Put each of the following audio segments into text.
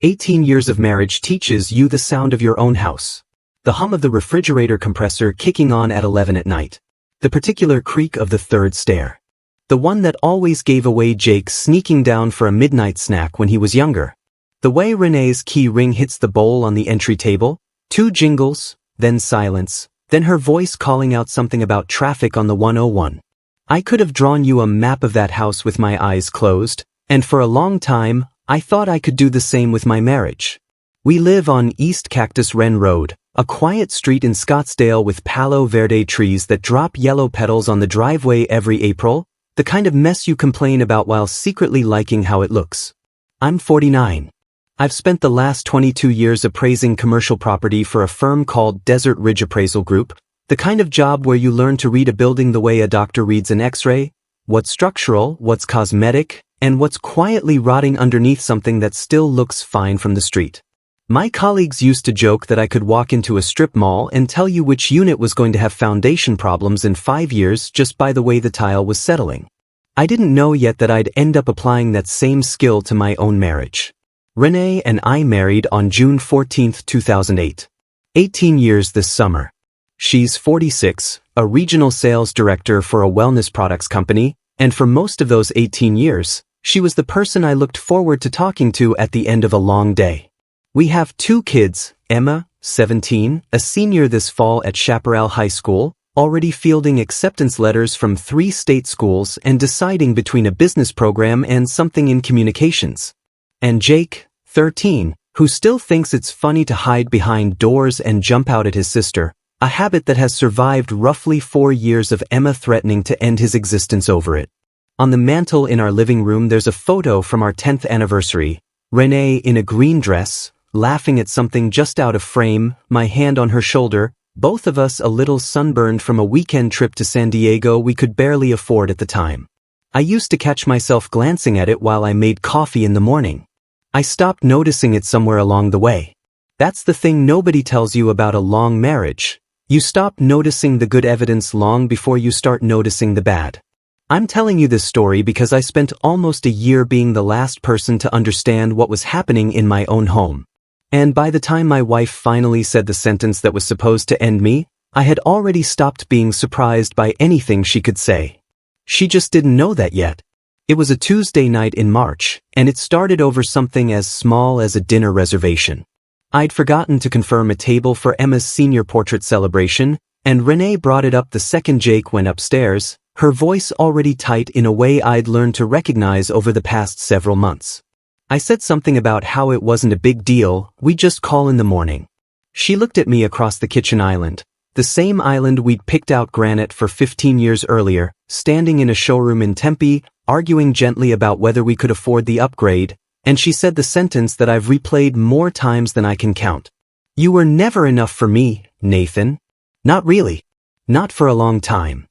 18 years of marriage teaches you the sound of your own house. The hum of the refrigerator compressor kicking on at 11 at night. The particular creak of the third stair. The one that always gave away Jake sneaking down for a midnight snack when he was younger. The way Renee's key ring hits the bowl on the entry table. 2 jingles, then silence, then her voice calling out something about traffic on the 101. I could have drawn you a map of that house with my eyes closed, and for a long time, I thought I could do the same with my marriage. We live on East Cactus Wren Road, a quiet street in Scottsdale with Palo Verde trees that drop yellow petals on the driveway every April, the kind of mess you complain about while secretly liking how it looks. I'm 49. I've spent the last 22 years appraising commercial property for a firm called Desert Ridge Appraisal Group, the kind of job where you learn to read a building the way a doctor reads an X-ray, what's structural, what's cosmetic, and what's quietly rotting underneath something that still looks fine from the street. My colleagues used to joke that I could walk into a strip mall and tell you which unit was going to have foundation problems in 5 years just by the way the tile was settling. I didn't know yet that I'd end up applying that same skill to my own marriage. Renee and I married on June 14, 2008. 18 years this summer. She's 46, a regional sales director for a wellness products company, and for most of those 18 years, she was the person I looked forward to talking to at the end of a long day. We have 2 kids, Emma, 17, a senior this fall at Chaparral High School, already fielding acceptance letters from 3 state schools and deciding between a business program and something in communications. And Jake, 13, who still thinks it's funny to hide behind doors and jump out at his sister, a habit that has survived roughly 4 years of Emma threatening to end his existence over it. On the mantle in our living room there's a photo from our 10th anniversary, Renee in a green dress, laughing at something just out of frame, my hand on her shoulder, both of us a little sunburned from a weekend trip to San Diego we could barely afford at the time. I used to catch myself glancing at it while I made coffee in the morning. I stopped noticing it somewhere along the way. That's the thing nobody tells you about a long marriage. You stop noticing the good evidence long before you start noticing the bad. I'm telling you this story because I spent almost a year being the last person to understand what was happening in my own home. And by the time my wife finally said the sentence that was supposed to end me, I had already stopped being surprised by anything she could say. She just didn't know that yet. It was a Tuesday night in March, and it started over something as small as a dinner reservation. I'd forgotten to confirm a table for Emma's senior portrait celebration, and Renee brought it up the second Jake went upstairs, her voice already tight in a way I'd learned to recognize over the past several months. I said something about how it wasn't a big deal, we'd just call in the morning. She looked at me across the kitchen island, the same island we'd picked out granite for 15 years earlier, standing in a showroom in Tempe, arguing gently about whether we could afford the upgrade, and she said the sentence that I've replayed more times than I can count. You were never enough for me, Nathan. Not really. Not for a long time.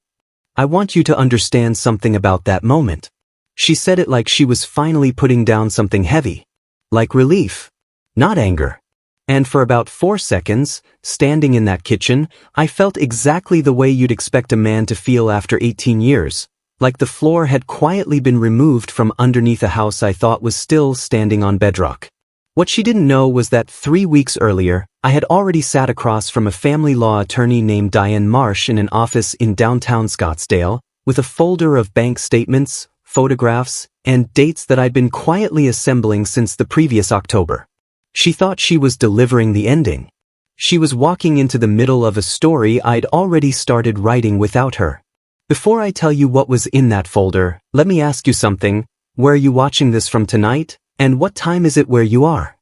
I want you to understand something about that moment. She said it like she was finally putting down something heavy. Like relief. Not anger. And for about 4 seconds, standing in that kitchen, I felt exactly the way you'd expect a man to feel after 18 years. Like the floor had quietly been removed from underneath a house I thought was still standing on bedrock. What she didn't know was that 3 weeks earlier, I had already sat across from a family law attorney named Diane Marsh in an office in downtown Scottsdale, with a folder of bank statements, photographs, and dates that I'd been quietly assembling since the previous October. She thought she was delivering the ending. She was walking into the middle of a story I'd already started writing without her. Before I tell you what was in that folder, let me ask you something. Where are you watching this from tonight, and what time is it where you are?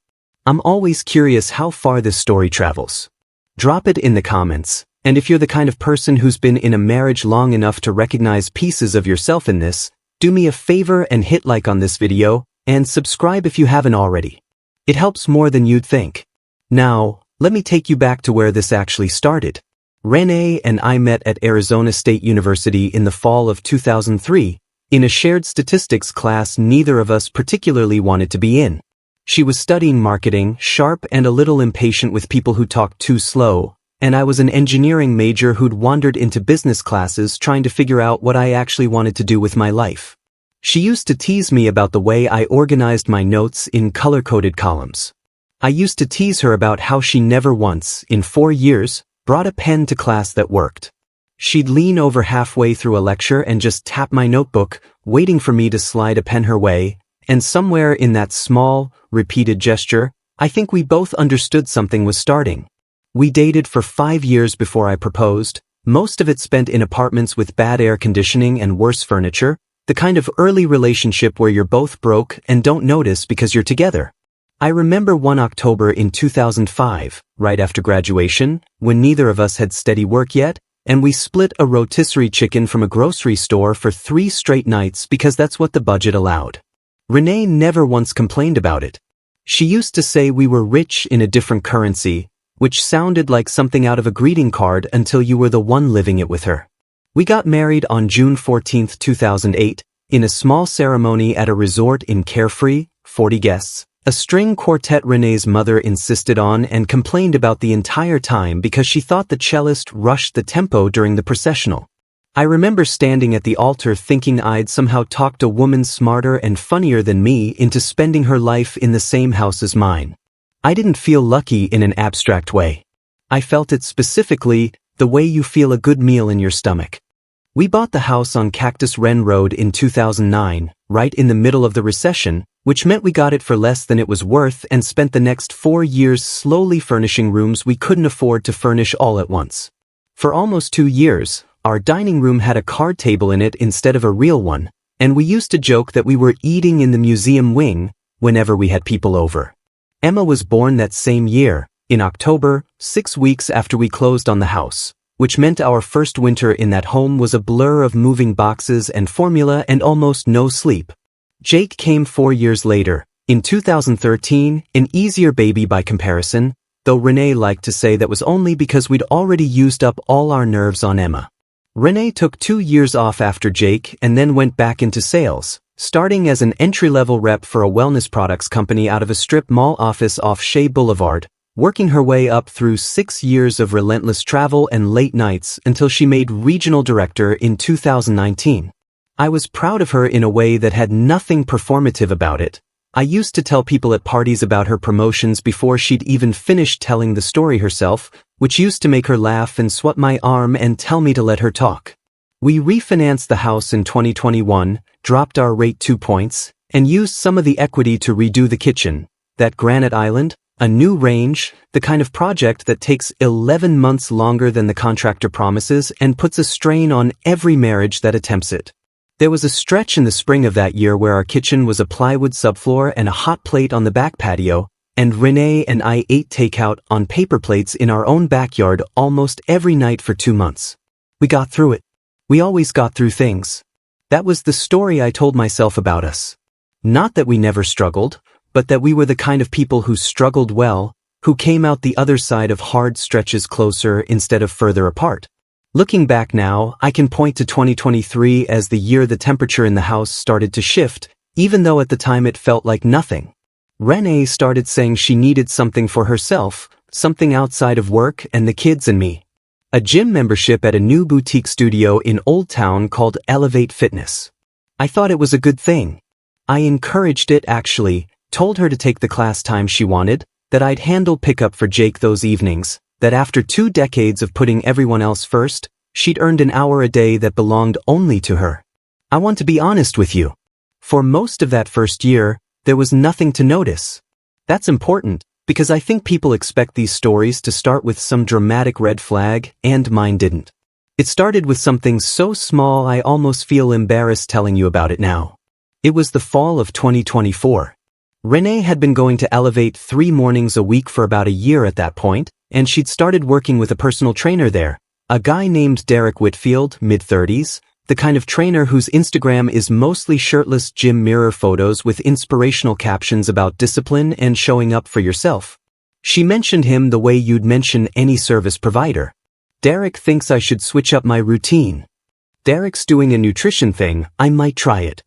I'm always curious how far this story travels. Drop it in the comments, and if you're the kind of person who's been in a marriage long enough to recognize pieces of yourself in this, do me a favor and hit like on this video, and subscribe if you haven't already. It helps more than you'd think. Now, let me take you back to where this actually started. Renee and I met at Arizona State University in the fall of 2003, in a shared statistics class neither of us particularly wanted to be in. She was studying marketing, sharp and a little impatient with people who talked too slow, and I was an engineering major who'd wandered into business classes trying to figure out what I actually wanted to do with my life. She used to tease me about the way I organized my notes in color-coded columns. I used to tease her about how she never once, in 4 years, brought a pen to class that worked. She'd lean over halfway through a lecture and just tap my notebook, waiting for me to slide a pen her way, and somewhere in that small, repeated gesture, I think we both understood something was starting. We dated for 5 years before I proposed, most of it spent in apartments with bad air conditioning and worse furniture, the kind of early relationship where you're both broke and don't notice because you're together. I remember one October in 2005, right after graduation, when neither of us had steady work yet, and we split a rotisserie chicken from a grocery store for 3 straight nights because that's what the budget allowed. Renee never once complained about it. She used to say we were rich in a different currency, which sounded like something out of a greeting card until you were the one living it with her. We got married on June 14, 2008, in a small ceremony at a resort in Carefree, 40 guests. A string quartet Renee's mother insisted on and complained about the entire time because she thought the cellist rushed the tempo during the processional. I remember standing at the altar thinking I'd somehow talked a woman smarter and funnier than me into spending her life in the same house as mine. I didn't feel lucky in an abstract way. I felt it specifically, the way you feel a good meal in your stomach. We bought the house on Cactus Wren Road in 2009, right in the middle of the recession, which meant we got it for less than it was worth and spent the next 4 years slowly furnishing rooms we couldn't afford to furnish all at once. For almost 2 years, our dining room had a card table in it instead of a real one, and we used to joke that we were eating in the museum wing whenever we had people over. Emma was born that same year, in October, 6 weeks after we closed on the house, which meant our first winter in that home was a blur of moving boxes and formula and almost no sleep. Jake came 4 years later, in 2013, an easier baby by comparison, though Renee liked to say that was only because we'd already used up all our nerves on Emma. Renee took 2 years off after Jake and then went back into sales, starting as an entry-level rep for a wellness products company out of a strip mall office off Shea Boulevard, working her way up through 6 years of relentless travel and late nights until she made regional director in 2019. I was proud of her in a way that had nothing performative about it. I used to tell people at parties about her promotions before she'd even finished telling the story herself, which used to make her laugh and swat my arm and tell me to let her talk. We refinanced the house in 2021, dropped our rate 2 points, and used some of the equity to redo the kitchen, that granite island, a new range, the kind of project that takes 11 months longer than the contractor promises and puts a strain on every marriage that attempts it. There was a stretch in the spring of that year where our kitchen was a plywood subfloor and a hot plate on the back patio, and Renee and I ate takeout on paper plates in our own backyard almost every night for 2 months. We got through it. We always got through things. That was the story I told myself about us. Not that we never struggled, but that we were the kind of people who struggled well, who came out the other side of hard stretches closer instead of further apart. Looking back now, I can point to 2023 as the year the temperature in the house started to shift, even though at the time it felt like nothing. Renee started saying she needed something for herself, something outside of work and the kids and me. A gym membership at a new boutique studio in Old Town called Elevate Fitness. I thought it was a good thing. I encouraged it actually, told her to take the class time she wanted, that I'd handle pickup for Jake those evenings, that after 2 decades of putting everyone else first, she'd earned an hour a day that belonged only to her. I want to be honest with you. For most of that first year, there was nothing to notice. That's important, because I think people expect these stories to start with some dramatic red flag, and mine didn't. It started with something so small I almost feel embarrassed telling you about it now. It was the fall of 2024. Renee had been going to Elevate 3 mornings a week for about a year at that point, and she'd started working with a personal trainer there, a guy named Derek Whitfield, mid-30s, the kind of trainer whose Instagram is mostly shirtless gym mirror photos with inspirational captions about discipline and showing up for yourself. She mentioned him the way you'd mention any service provider. Derek thinks I should switch up my routine. Derek's doing a nutrition thing, I might try it.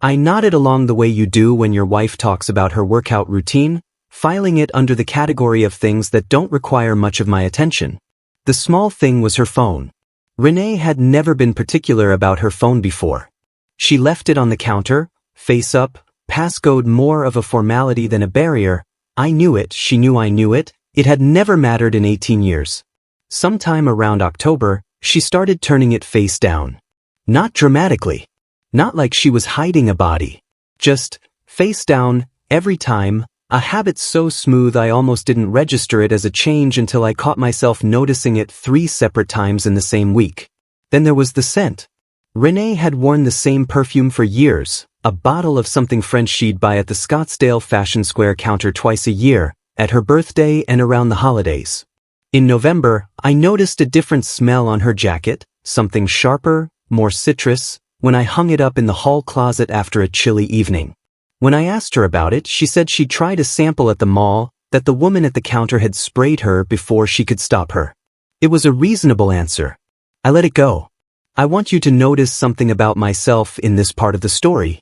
I nodded along the way you do when your wife talks about her workout routine, filing it under the category of things that don't require much of my attention. The small thing was her phone. Renee had never been particular about her phone before. She left it on the counter, face up, passcode more of a formality than a barrier, I knew it, she knew I knew it, it had never mattered in 18 years. Sometime around October, she started turning it face down. Not dramatically. Not like she was hiding a body. Just face down, every time, a habit so smooth I almost didn't register it as a change until I caught myself noticing it 3 separate times in the same week. Then there was the scent. Renee had worn the same perfume for years, a bottle of something French she'd buy at the Scottsdale Fashion Square counter twice a year, at her birthday and around the holidays. In November, I noticed a different smell on her jacket, something sharper, more citrus, when I hung it up in the hall closet after a chilly evening. When I asked her about it, she said she'd tried a sample at the mall, that the woman at the counter had sprayed her before she could stop her. It was a reasonable answer. I let it go. I want you to notice something about myself in this part of the story.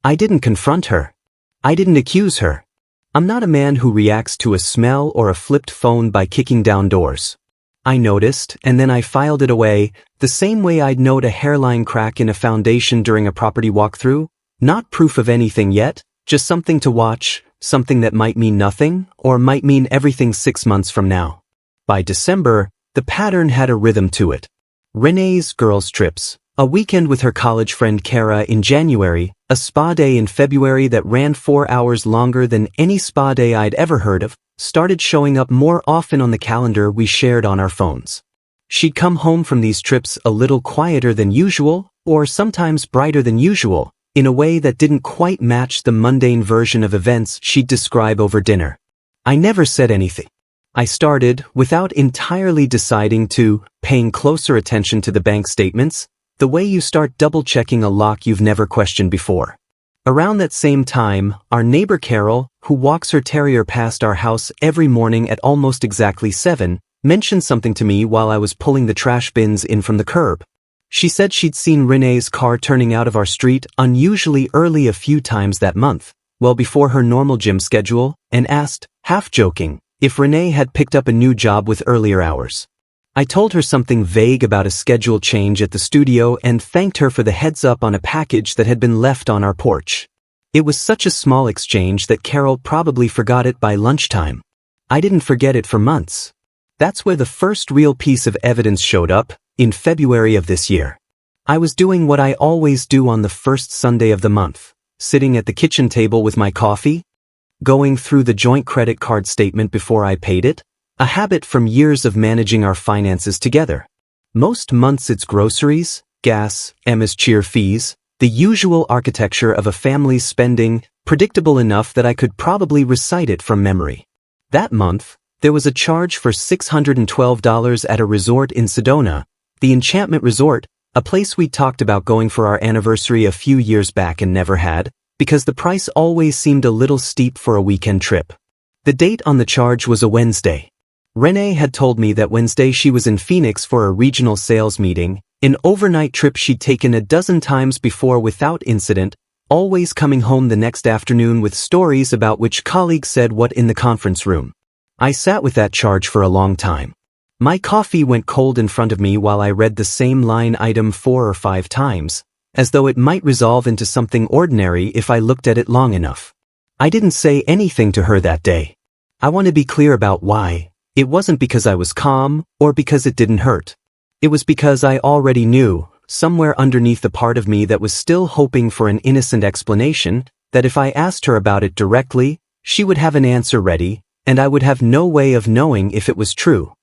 I didn't confront her. I didn't accuse her. I'm not a man who reacts to a smell or a flipped phone by kicking down doors. I noticed, and then I filed it away, the same way I'd note a hairline crack in a foundation during a property walkthrough. Not proof of anything yet, just something to watch, something that might mean nothing, or might mean everything 6 months from now. By December, the pattern had a rhythm to it. Renee's girls' trips, a weekend with her college friend Kara in January, a spa day in February that ran 4 hours longer than any spa day I'd ever heard of, started showing up more often on the calendar we shared on our phones. She'd come home from these trips a little quieter than usual, or sometimes brighter than usual, in a way that didn't quite match the mundane version of events she'd describe over dinner. I never said anything. I started, without entirely deciding to, paying closer attention to the bank statements, the way you start double-checking a lock you've never questioned before. Around that same time, our neighbor Carol, who walks her terrier past our house every morning at almost exactly 7, mentioned something to me while I was pulling the trash bins in from the curb. She said she'd seen Renee's car turning out of our street unusually early a few times that month, well before her normal gym schedule, and asked, half joking, if Renee had picked up a new job with earlier hours. I told her something vague about a schedule change at the studio and thanked her for the heads up on a package that had been left on our porch. It was such a small exchange that Carol probably forgot it by lunchtime. I didn't forget it for months. That's where the first real piece of evidence showed up, in February of this year. I was doing what I always do on the first Sunday of the month, sitting at the kitchen table with my coffee, going through the joint credit card statement before I paid it, a habit from years of managing our finances together. Most months it's groceries, gas, Emma's cheer fees, the usual architecture of a family's spending, predictable enough that I could probably recite it from memory. That month, there was a charge for $612 at a resort in Sedona, the Enchantment Resort, a place we talked about going for our anniversary a few years back and never had, because the price always seemed a little steep for a weekend trip. The date on the charge was a Wednesday. Renee had told me that Wednesday she was in Phoenix for a regional sales meeting, an overnight trip she'd taken a dozen times before without incident, always coming home the next afternoon with stories about which colleague said what in the conference room. I sat with that charge for a long time. My coffee went cold in front of me while I read the same line item 4 or 5 times, as though it might resolve into something ordinary if I looked at it long enough. I didn't say anything to her that day. I want to be clear about why. It wasn't because I was calm, or because it didn't hurt. It was because I already knew, somewhere underneath the part of me that was still hoping for an innocent explanation, that if I asked her about it directly, she would have an answer ready, and I would have no way of knowing if it was true.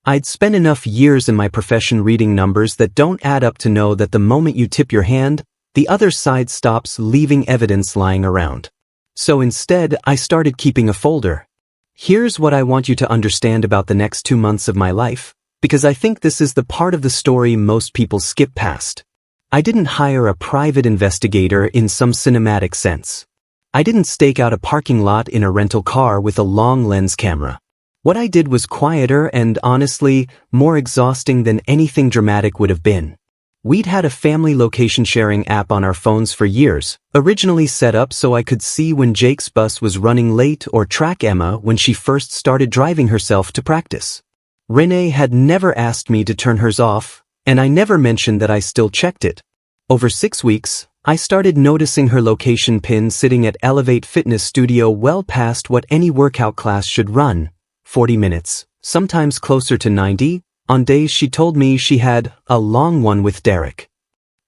I'd spent enough years in my profession reading numbers that don't add up to know that the moment you tip your hand, the other side stops leaving evidence lying around. So instead, I started keeping a folder. Here's what I want you to understand about the next 2 months of my life, because I think this is the part of the story most people skip past. I didn't hire a private investigator in some cinematic sense. I didn't stake out a parking lot in a rental car with a long lens camera. What I did was quieter and, honestly, more exhausting than anything dramatic would have been. We'd had a family location sharing app on our phones for years, originally set up so I could see when Jake's bus was running late or track Emma when she first started driving herself to practice. Renee had never asked me to turn hers off, and I never mentioned that I still checked it. Over 6 weeks, I started noticing her location pin sitting at Elevate Fitness Studio well past what any workout class should run, 40 minutes, sometimes closer to 90, on days she told me she had a long one with Derek.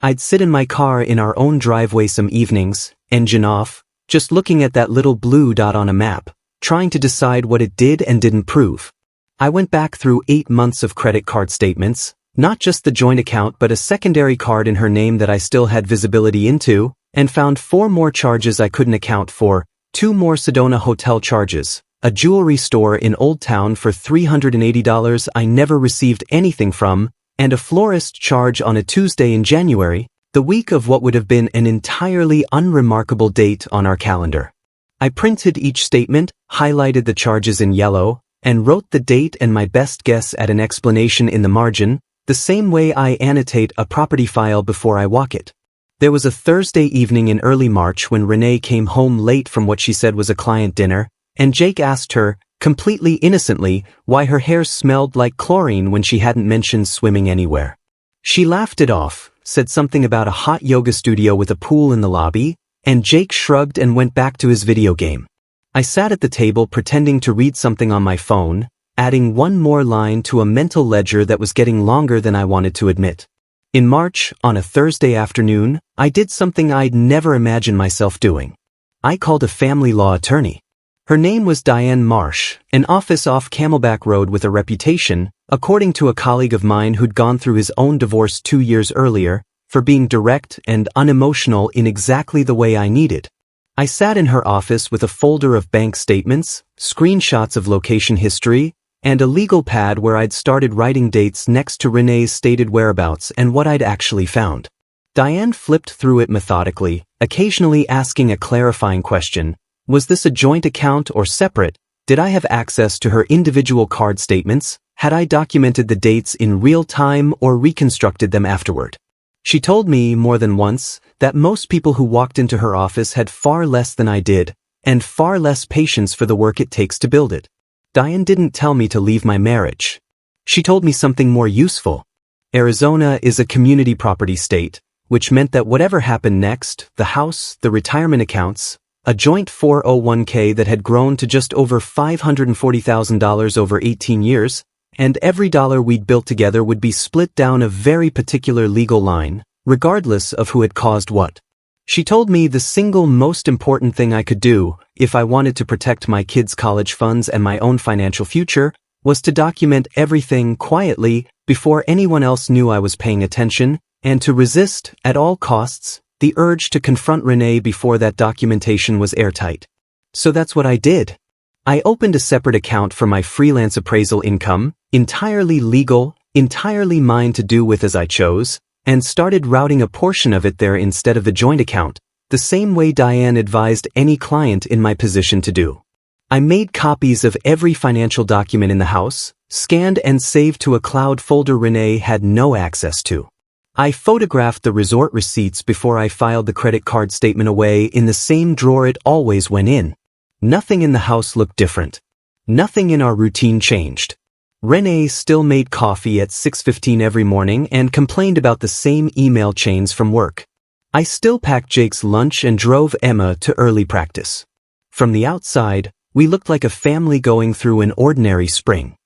I'd sit in my car in our own driveway some evenings, engine off, just looking at that little blue dot on a map, trying to decide what it did and didn't prove. I went back through 8 months of credit card statements, not just the joint account but a secondary card in her name that I still had visibility into, and found 4 more charges I couldn't account for, 2 more Sedona hotel charges, a jewelry store in Old Town for $380 I never received anything from, and a florist charge on a Tuesday in January, the week of what would have been an entirely unremarkable date on our calendar. I printed each statement, highlighted the charges in yellow, and wrote the date and my best guess at an explanation in the margin, the same way I annotate a property file before I walk it. There was a Thursday evening in early March when Renee came home late from what she said was a client dinner, and Jake asked her, completely innocently, why her hair smelled like chlorine when she hadn't mentioned swimming anywhere. She laughed it off, said something about a hot yoga studio with a pool in the lobby, and Jake shrugged and went back to his video game. I sat at the table pretending to read something on my phone, adding one more line to a mental ledger that was getting longer than I wanted to admit. In March, on a Thursday afternoon, I did something I'd never imagined myself doing. I called a family law attorney. Her name was Diane Marsh, an office off Camelback Road with a reputation, according to a colleague of mine who'd gone through his own divorce 2 years earlier, for being direct and unemotional in exactly the way I needed. I sat in her office with a folder of bank statements, screenshots of location history, and a legal pad where I'd started writing dates next to Renee's stated whereabouts and what I'd actually found. Diane flipped through it methodically, occasionally asking a clarifying question. Was this a joint account or separate? Did I have access to her individual card statements? Had I documented the dates in real time or reconstructed them afterward? She told me more than once that most people who walked into her office had far less than I did, and far less patience for the work it takes to build it. Diane didn't tell me to leave my marriage. She told me something more useful. Arizona is a community property state, which meant that whatever happened next, the house, the retirement accounts, a joint 401k that had grown to just over $540,000 over 18 years, and every dollar we'd built together would be split down a very particular legal line, regardless of who had caused what. She told me the single most important thing I could do, if I wanted to protect my kids' college funds and my own financial future, was to document everything quietly before anyone else knew I was paying attention, and to resist, at all costs, the urge to confront Renee before that documentation was airtight. So that's what I did. I opened a separate account for my freelance appraisal income, entirely legal, entirely mine to do with as I chose, and started routing a portion of it there instead of the joint account, the same way Diane advised any client in my position to do. I made copies of every financial document in the house, scanned and saved to a cloud folder Renee had no access to. I photographed the resort receipts before I filed the credit card statement away in the same drawer it always went in. Nothing in the house looked different. Nothing in our routine changed. Renee still made coffee at 6:15 every morning and complained about the same email chains from work. I still packed Jake's lunch and drove Emma to early practice. From the outside, we looked like a family going through an ordinary spring.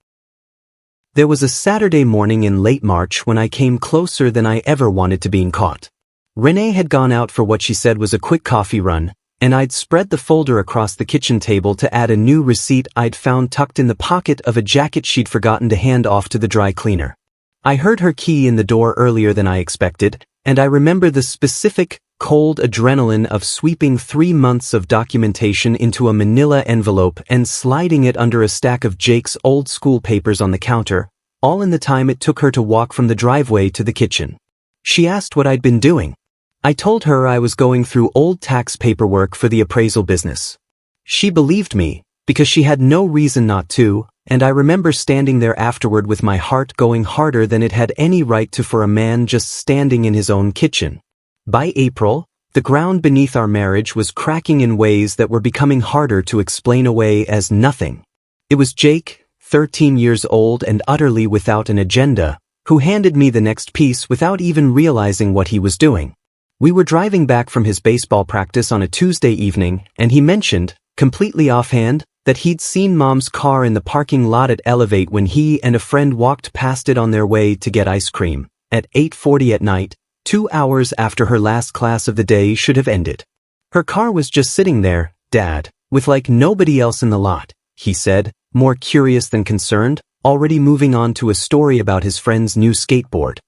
There was a Saturday morning in late March when I came closer than I ever wanted to being caught. Renee had gone out for what she said was a quick coffee run, and I'd spread the folder across the kitchen table to add a new receipt I'd found tucked in the pocket of a jacket she'd forgotten to hand off to the dry cleaner. I heard her key in the door earlier than I expected, and I remember the specific, cold adrenaline of sweeping 3 months of documentation into a manila envelope and sliding it under a stack of Jake's old school papers on the counter, all in the time it took her to walk from the driveway to the kitchen. She asked what I'd been doing. I told her I was going through old tax paperwork for the appraisal business. She believed me, because she had no reason not to, and I remember standing there afterward with my heart going harder than it had any right to for a man just standing in his own kitchen. By April, the ground beneath our marriage was cracking in ways that were becoming harder to explain away as nothing. It was Jake, 13 years old and utterly without an agenda, who handed me the next piece without even realizing what he was doing. We were driving back from his baseball practice on a Tuesday evening, and he mentioned, completely offhand, that he'd seen Mom's car in the parking lot at Elevate when he and a friend walked past it on their way to get ice cream, at 8:40 at night, 2 hours after her last class of the day should have ended. Her car was just sitting there, Dad, with like nobody else in the lot, he said, more curious than concerned, already moving on to a story about his friend's new skateboard.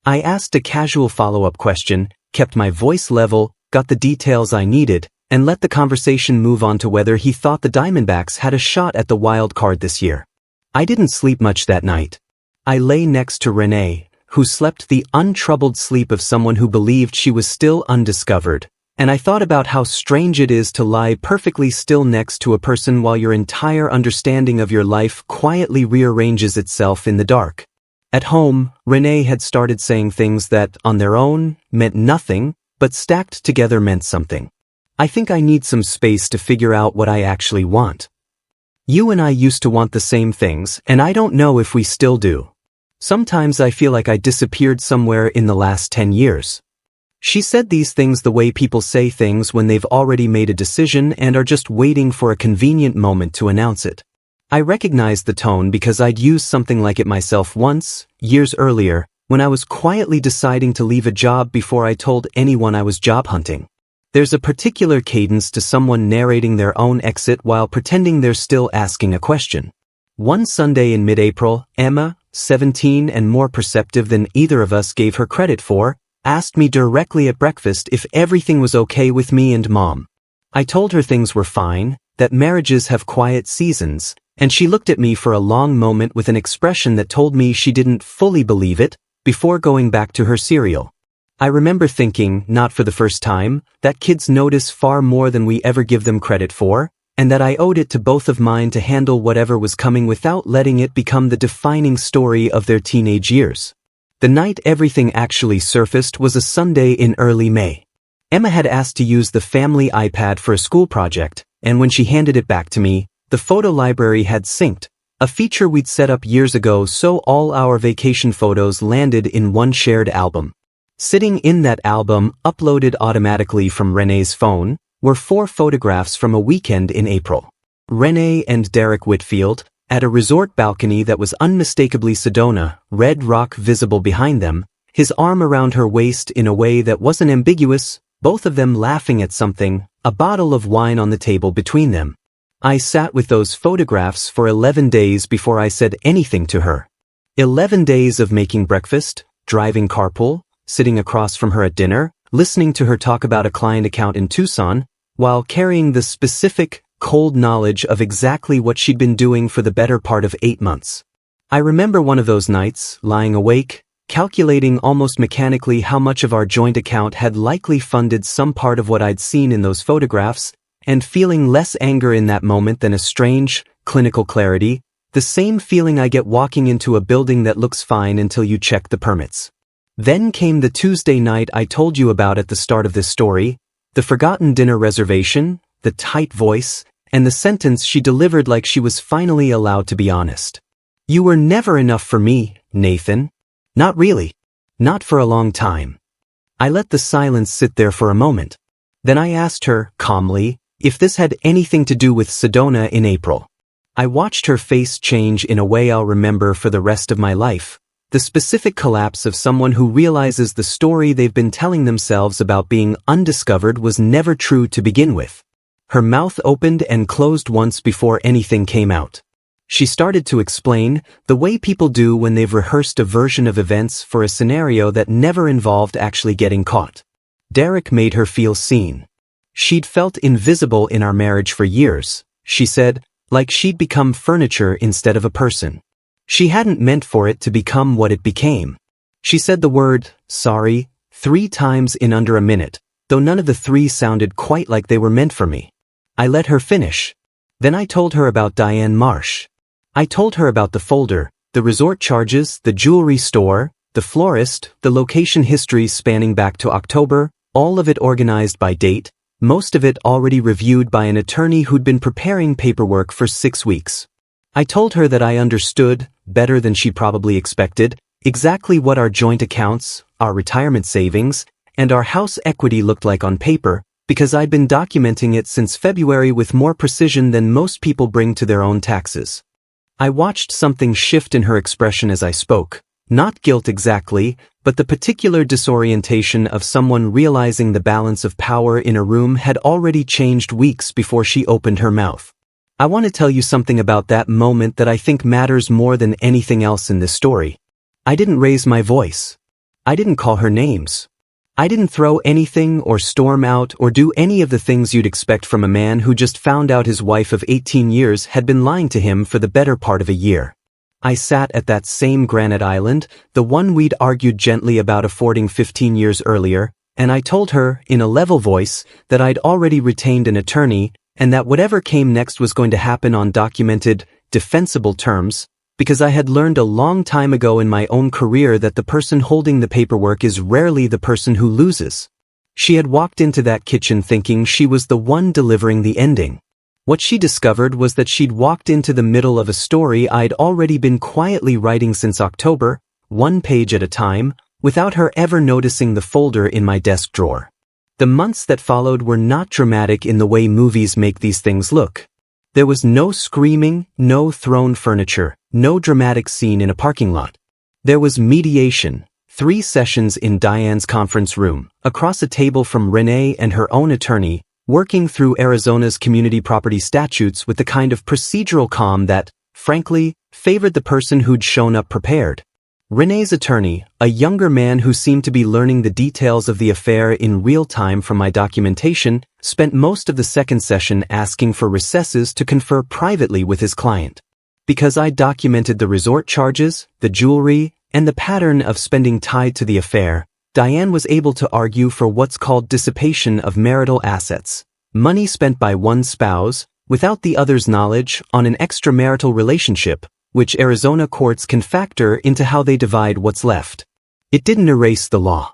I asked a casual follow-up question, kept my voice level, got the details I needed, and let the conversation move on to whether he thought the Diamondbacks had a shot at the wild card this year. I didn't sleep much that night. I lay next to Renee, who slept the untroubled sleep of someone who believed she was still undiscovered, and I thought about how strange it is to lie perfectly still next to a person while your entire understanding of your life quietly rearranges itself in the dark. At home, Renee had started saying things that, on their own, meant nothing, but stacked together meant something. I think I need some space to figure out what I actually want. You and I used to want the same things, and I don't know if we still do. Sometimes I feel like I disappeared somewhere in the last 10 years. She said these things the way people say things when they've already made a decision and are just waiting for a convenient moment to announce it. I recognized the tone because I'd used something like it myself once, years earlier, when I was quietly deciding to leave a job before I told anyone I was job hunting. There's a particular cadence to someone narrating their own exit while pretending they're still asking a question. One Sunday in mid-April, Emma, 17 and more perceptive than either of us gave her credit for, asked me directly at breakfast if everything was okay with me and Mom. I told her things were fine, that marriages have quiet seasons, and she looked at me for a long moment with an expression that told me she didn't fully believe it, before going back to her cereal. I remember thinking, not for the first time, that kids notice far more than we ever give them credit for, and that I owed it to both of mine to handle whatever was coming without letting it become the defining story of their teenage years. The night everything actually surfaced was a Sunday in early May. Emma had asked to use the family iPad for a school project, and when she handed it back to me, the photo library had synced, a feature we'd set up years ago so all our vacation photos landed in one shared album. Sitting in that album, uploaded automatically from Renee's phone, were 4 photographs from a weekend in April. Renee and Derek Whitfield, at a resort balcony that was unmistakably Sedona, red rock visible behind them, his arm around her waist in a way that wasn't ambiguous, both of them laughing at something, a bottle of wine on the table between them. I sat with those photographs for 11 days before I said anything to her. 11 days of making breakfast, driving carpool, sitting across from her at dinner, listening to her talk about a client account in Tucson, while carrying the specific, cold knowledge of exactly what she'd been doing for the better part of 8 months. I remember one of those nights, lying awake, calculating almost mechanically how much of our joint account had likely funded some part of what I'd seen in those photographs, and feeling less anger in that moment than a strange, clinical clarity, the same feeling I get walking into a building that looks fine until you check the permits. Then came the Tuesday night I told you about at the start of this story, the forgotten dinner reservation, the tight voice, and the sentence she delivered like she was finally allowed to be honest. You were never enough for me, Nathan. Not really. Not for a long time. I let the silence sit there for a moment. Then I asked her, calmly, if this had anything to do with Sedona in April. I watched her face change in a way I'll remember for the rest of my life. The specific collapse of someone who realizes the story they've been telling themselves about being undiscovered was never true to begin with. Her mouth opened and closed once before anything came out. She started to explain, the way people do when they've rehearsed a version of events for a scenario that never involved actually getting caught. Derek made her feel seen. She'd felt invisible in our marriage for years, she said, like she'd become furniture instead of a person. She hadn't meant for it to become what it became. She said the word, sorry, 3 times in under a minute, though none of the 3 sounded quite like they were meant for me. I let her finish. Then I told her about Diane Marsh. I told her about the folder, the resort charges, the jewelry store, the florist, the location history spanning back to October, all of it organized by date, most of it already reviewed by an attorney who'd been preparing paperwork for 6 weeks. I told her that I understood, better than she probably expected, exactly what our joint accounts, our retirement savings, and our house equity looked like on paper, because I'd been documenting it since February with more precision than most people bring to their own taxes. I watched something shift in her expression as I spoke. Not guilt exactly, but the particular disorientation of someone realizing the balance of power in a room had already changed weeks before she opened her mouth. I want to tell you something about that moment that I think matters more than anything else in this story. I didn't raise my voice. I didn't call her names. I didn't throw anything or storm out or do any of the things you'd expect from a man who just found out his wife of 18 years had been lying to him for the better part of a year. I sat at that same granite island, the one we'd argued gently about affording 15 years earlier, and I told her, in a level voice, that I'd already retained an attorney, and that whatever came next was going to happen on documented, defensible terms, because I had learned a long time ago in my own career that the person holding the paperwork is rarely the person who loses. She had walked into that kitchen thinking she was the one delivering the ending. What she discovered was that she'd walked into the middle of a story I'd already been quietly writing since October, one page at a time, without her ever noticing the folder in my desk drawer. The months that followed were not dramatic in the way movies make these things look. There was no screaming, no thrown furniture, no dramatic scene in a parking lot. There was mediation, 3 sessions in Diane's conference room, across a table from Renee and her own attorney, working through Arizona's community property statutes with the kind of procedural calm that, frankly, favored the person who'd shown up prepared. Renee's attorney, a younger man who seemed to be learning the details of the affair in real time from my documentation, spent most of the second session asking for recesses to confer privately with his client. Because I documented the resort charges, the jewelry, and the pattern of spending tied to the affair, Diane was able to argue for what's called dissipation of marital assets, money spent by one spouse, without the other's knowledge, on an extramarital relationship, which Arizona courts can factor into how they divide what's left. It didn't erase the law.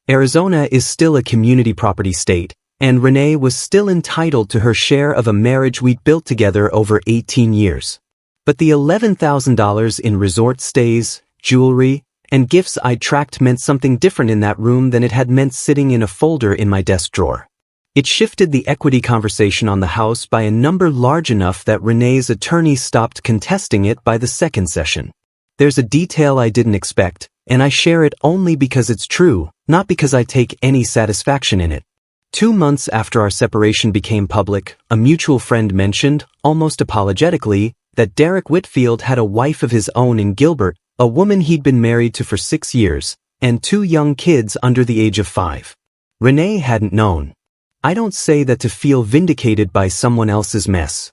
Arizona is still a community property state, and Renee was still entitled to her share of a marriage we'd built together over 18 years. But the $11,000 in resort stays, jewelry, and gifts I'd tracked meant something different in that room than it had meant sitting in a folder in my desk drawer. It shifted the equity conversation on the house by a number large enough that Renee's attorney stopped contesting it by the second session. There's a detail I didn't expect, and I share it only because it's true, not because I take any satisfaction in it. 2 months after our separation became public, a mutual friend mentioned, almost apologetically, that Derek Whitfield had a wife of his own in Gilbert, a woman he'd been married to for 6 years, and 2 young kids under the age of 5. Renee hadn't known. I don't say that to feel vindicated by someone else's mess.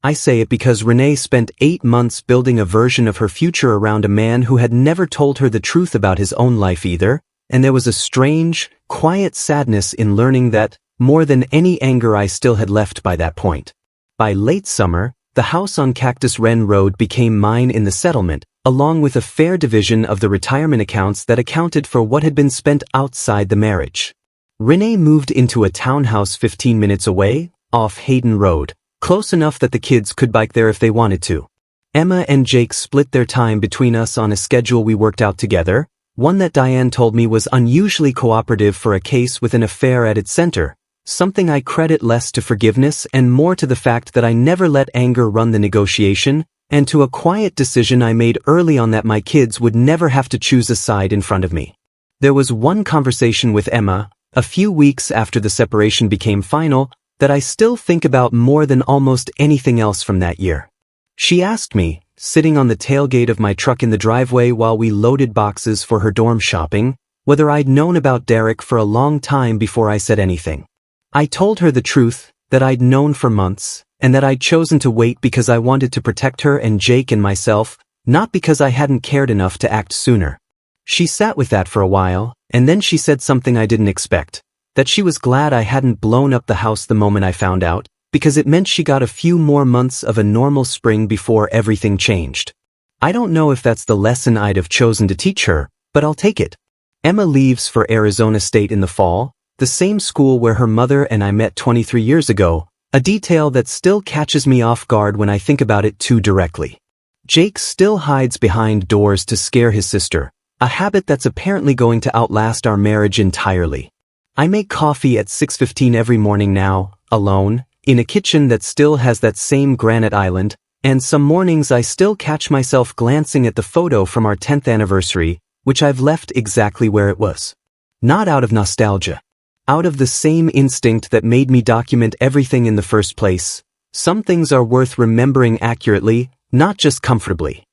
I say it because Renee spent 8 months building a version of her future around a man who had never told her the truth about his own life either, and there was a strange, quiet sadness in learning that, more than any anger I still had left by that point. By late summer, the house on Cactus Ren Road became mine in the settlement, along with a fair division of the retirement accounts that accounted for what had been spent outside the marriage. Renee moved into a townhouse 15 minutes away, off Hayden Road, close enough that the kids could bike there if they wanted to. Emma and Jake split their time between us on a schedule we worked out together, one that Diane told me was unusually cooperative for a case with an affair at its center, something I credit less to forgiveness and more to the fact that I never let anger run the negotiation, and to a quiet decision I made early on that my kids would never have to choose a side in front of me. There was one conversation with Emma, a few weeks after the separation became final, that I still think about more than almost anything else from that year. She asked me, sitting on the tailgate of my truck in the driveway while we loaded boxes for her dorm shopping, whether I'd known about Derek for a long time before I said anything. I told her the truth, that I'd known for months, and that I'd chosen to wait because I wanted to protect her and Jake and myself, not because I hadn't cared enough to act sooner. She sat with that for a while, and then she said something I didn't expect, that she was glad I hadn't blown up the house the moment I found out, because it meant she got a few more months of a normal spring before everything changed. I don't know if that's the lesson I'd have chosen to teach her, but I'll take it. Emma leaves for Arizona State in the fall, the same school where her mother and I met 23 years ago, a detail that still catches me off guard when I think about it too directly. Jake still hides behind doors to scare his sister, a habit that's apparently going to outlast our marriage entirely. I make coffee at 6:15 every morning now, alone, in a kitchen that still has that same granite island, and some mornings I still catch myself glancing at the photo from our 10th anniversary, which I've left exactly where it was. Not out of nostalgia. Out of the same instinct that made me document everything in the first place. Some things are worth remembering accurately, not just comfortably.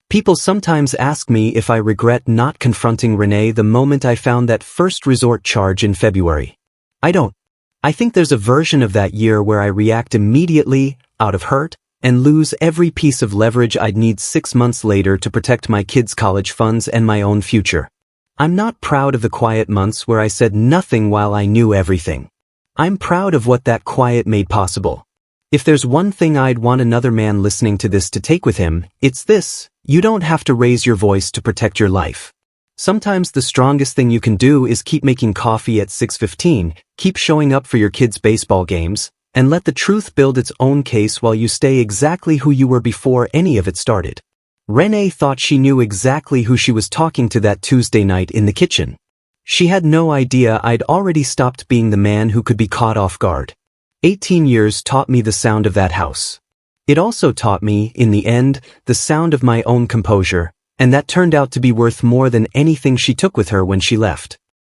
People sometimes ask me if I regret not confronting Renee the moment I found that first resort charge in February. I don't. I think there's a version of that year where I react immediately, out of hurt, and lose every piece of leverage I'd need 6 months later to protect my kids' college funds and my own future. I'm not proud of the quiet months where I said nothing while I knew everything. I'm proud of what that quiet made possible. If there's one thing I'd want another man listening to this to take with him, it's this: you don't have to raise your voice to protect your life. Sometimes the strongest thing you can do is keep making coffee at 6:15, keep showing up for your kids' baseball games, and let the truth build its own case while you stay exactly who you were before any of it started. Renee thought she knew exactly who she was talking to that Tuesday night in the kitchen. She had no idea I'd already stopped being the man who could be caught off guard. 18 years taught me the sound of that house. It also taught me, in the end, the sound of my own composure, and that turned out to be worth more than anything she took with her when she left.